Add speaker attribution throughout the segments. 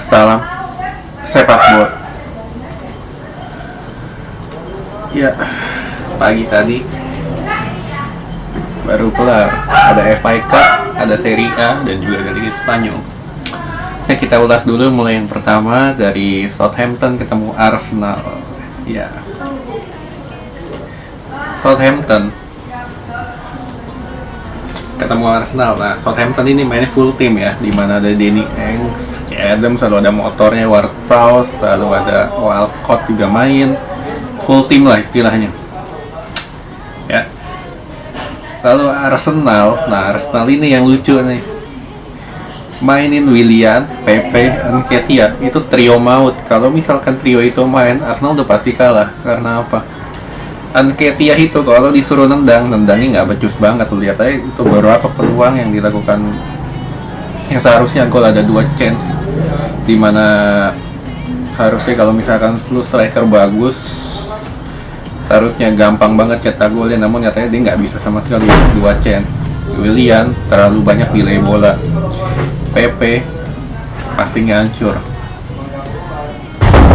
Speaker 1: Salam sepak bola. Ya, pagi tadi baru kelar. Ada FA Cup, ada Serie A, dan juga ada Liga Spanyol. Ya, kita ulas dulu mulai yang pertama dari Southampton ketemu Arsenal. Ya, Southampton ketemu Arsenal. Nah, Southampton ini mainnya full team ya, dimana ada Danny Ings, Adams, lalu ada motornya Ward-Prowse, lalu ada Walcott juga main, full team lah istilahnya. Ya. Lalu Arsenal, nah Arsenal ini yang lucu nih, mainin Willian, Pepe, Nketiah, itu trio maut. Kalau misalkan trio itu main, Arsenal udah pasti kalah. Karena apa? Nketiah itu kalau disuruh nendangnya nggak becus banget. Lu lihat aja itu beberapa peluang yang dilakukan, yang seharusnya gol ada 2 chance, dimana harusnya kalau misalkan lu striker bagus seharusnya gampang banget cetak golnya, namun nyatanya dia nggak bisa sama sekali. 2 chance. Willian terlalu banyak delay bola, PP passingnya hancur.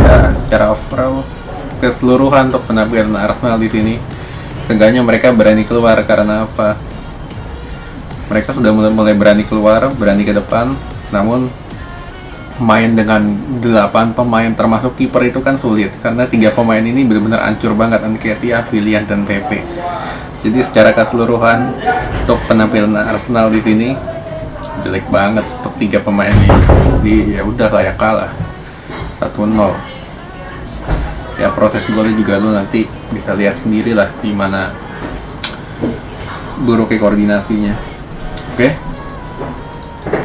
Speaker 1: Ya, secara overall keseluruhan untuk penampilan Arsenal di sini, seenggaknya mereka berani keluar. Karena apa? Mereka sudah mulai berani keluar, berani ke depan. Namun main dengan 8 pemain termasuk kiper itu kan sulit, karena 3 pemain ini benar-benar hancur banget, Nketiah, Willian, dan PP. Jadi secara keseluruhan untuk penampilan Arsenal di sini jelek banget untuk 3 pemain ini. Jadi ya udah layak kalah 1-0. Ya, proses golnya juga lo nanti bisa lihat sendiri lah gimana buruknya koordinasinya. Oke.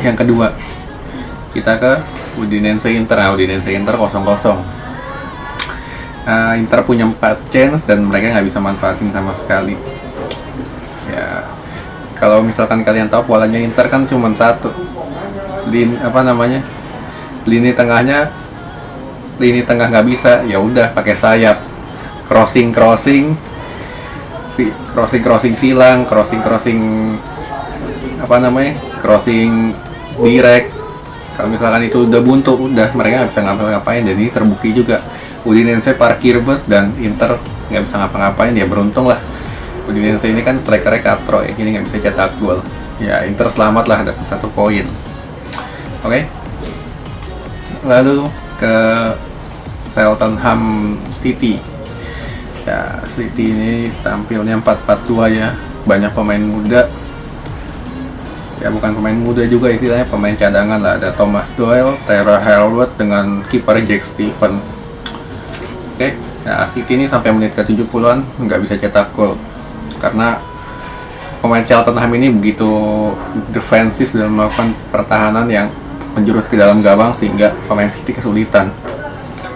Speaker 1: Yang kedua, kita ke Udinese Inter. Udinese Inter 0-0. Inter punya 4 chance dan mereka nggak bisa manfaatin sama sekali. Ya, kalau misalkan kalian tahu polanya Inter kan cuma satu, lini tengah nggak bisa, ya udah pakai sayap, crossing silang, crossing direct. Kalau misalkan itu udah buntu, udah mereka nggak bisa ngapa-ngapain. Jadi terbukti juga Udinese parkir bus dan Inter nggak bisa ngapa-ngapain. Ya beruntung lah, Udinese ini kan strikernya Castro ya, ini nggak bisa cetak gol. Ya Inter selamat lah, dapat 1 poin. Oke. Lalu ke Tottenham City. Ya, City ini tampilnya 4-4-2 ya. Banyak pemain muda. Ya, bukan pemain muda juga istilahnya, pemain cadangan lah. Ada Thomas Doyle, Tara Hallwood dengan kiper Jack Steven. Oke. Nah, City ini sampai menit ke-70-an nggak bisa cetak gol. Karena pemain Tottenham ini begitu defensif dan melakukan pertahanan yang menjurus ke dalam gawang sehingga pemain City kesulitan.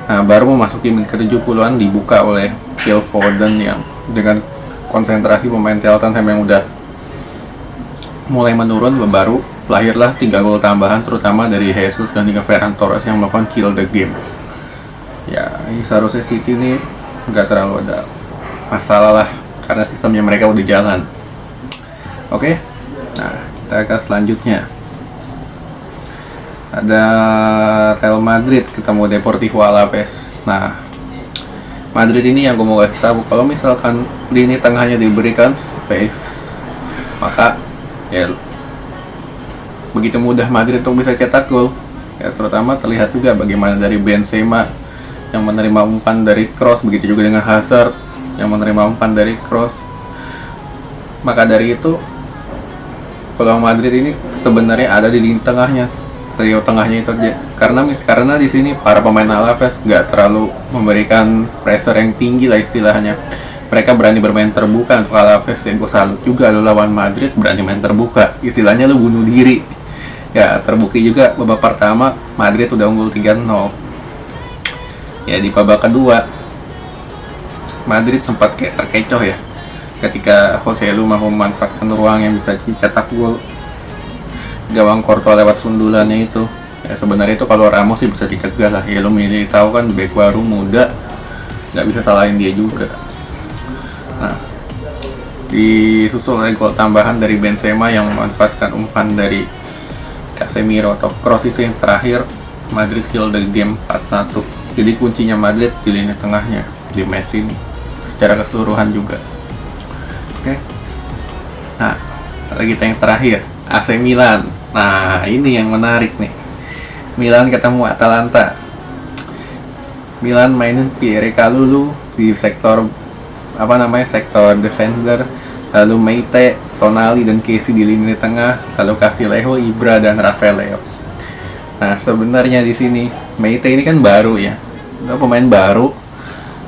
Speaker 1: Nah, baru memasuki menit ke-70-an dibuka oleh Phil Foden yang dengan konsentrasi pemain Tottenham yang udah mulai menurun, baru lahirlah 3 gol tambahan, terutama dari Jesus dan juga Ferran Torres yang melakukan kill the game. Ya, ini seharusnya City ini nggak terlalu ada masalah lah, karena sistemnya mereka udah jalan. Oke, nah kita ke selanjutnya. Ada Real Madrid ketemu Deportivo Alaves. Nah, Madrid ini yang gue mau kasih tahu, kalau misalkan lini tengahnya diberikan space, maka ya begitu mudah Madrid untuk bisa cetak gol. Ya, terutama terlihat juga bagaimana dari Benzema yang menerima umpan dari cross, begitu juga dengan Hazard yang menerima umpan dari cross. Maka dari itu peluang Madrid ini sebenarnya ada di lini tengahnya, trio tengahnya itu aja. Karena di sini para pemain Alaves nggak terlalu memberikan pressure yang tinggi lah istilahnya. Mereka berani bermain terbuka. Untuk Alaves yang gue salut juga, lo lawan Madrid berani main terbuka, istilahnya lo bunuh diri. Ya, terbukti juga babak pertama Madrid udah unggul 3-0. Ya, di babak kedua Madrid sempat kayak terkecoh ya, ketika Jose Lu mampu memanfaatkan ruang yang bisa dicetak gol. Gawang Courtois lewat sundulannya itu. Ya, sebenarnya itu kalau Ramos sih bisa dicegah lah. Ya, lu milih tahu kan, bek baru muda, nggak bisa salahin dia juga. Nah, disusul oleh gol tambahan dari Benzema yang memanfaatkan umpan dari Casemiro atau cross itu yang terakhir. Madrid kill the game 4-1. Jadi kuncinya Madrid di lini tengahnya di match ini secara keseluruhan juga. Oke. Nah, kita yang terakhir, AC Milan. Nah, ini yang menarik nih. Milan ketemu Atalanta. Milan mainin Pierre Kalulu di sektor sektor defender, lalu Meite, Tonali dan Kessie di lini tengah, lalu Casilejo, Ibra dan Rafael Leo. Nah, sebenarnya di sini Meite ini kan baru ya, pemain baru,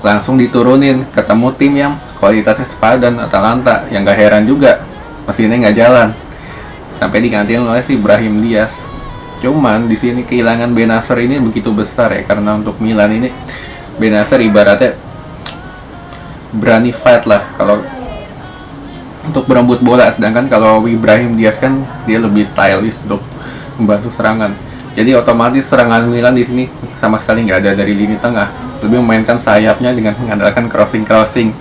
Speaker 1: langsung diturunin ketemu tim yang kualitasnya sepadan Atalanta, yang gak heran juga mesinnya nggak jalan sampai digantiin oleh si Brahim Diaz. Cuman di sini kehilangan Benacer ini begitu besar ya, karena untuk Milan ini Benacer ibaratnya berani fight lah kalau untuk berebut bola, sedangkan kalau Ibrahim Diaz kan dia lebih stylish untuk membantu serangan. Jadi otomatis serangan Milan di sini sama sekali nggak ada dari lini tengah, lebih memainkan sayapnya dengan mengandalkan crossing,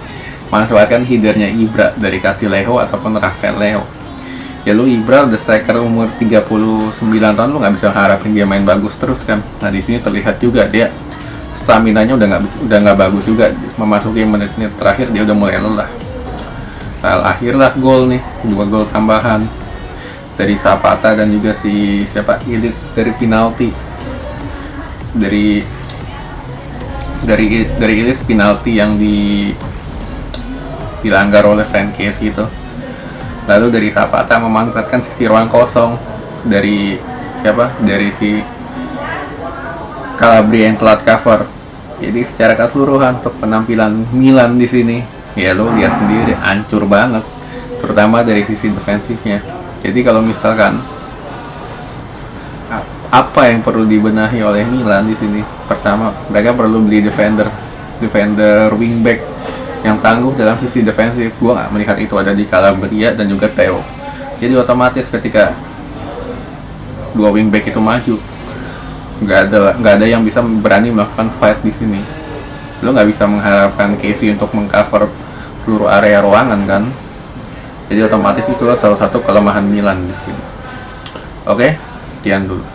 Speaker 1: manfaatkan headernya Ibra dari Casilejo ataupun Rafael Leo. Ya lu Ibra udah striker umur 39 tahun, lu nggak bisa harapin dia main bagus terus kan. Nah di sini terlihat juga dia staminanya udah nggak bagus juga, memasuki menit-menit terakhir dia udah mulai lelah. Nah, akhirlah gol nih, 2 gol tambahan dari Zapata dan juga si Illich dari penalti. Dari Illich penalti yang dilanggar oleh Frankes gitu. Lalu dari Zapata memanfaatkan sisi ruang kosong dari si Calabria yang telat cover. Jadi secara keseluruhan untuk penampilan Milan di sini, ya lo lihat sendiri hancur banget, terutama dari sisi defensifnya. Jadi kalau misalkan apa yang perlu dibenahi oleh Milan di sini, pertama mereka perlu beli defender wingback yang tangguh dalam sisi defensif. Gua nggak melihat itu ada di Calabria dan juga Theo. Jadi otomatis ketika 2 wingback itu maju, nggak ada yang bisa berani melakukan fight di sini. Lo nggak bisa mengharapkan Kessie untuk mengcover seluruh area ruangan kan. Jadi otomatis itulah salah satu kelemahan Milan di sini. Oke, sekian dulu.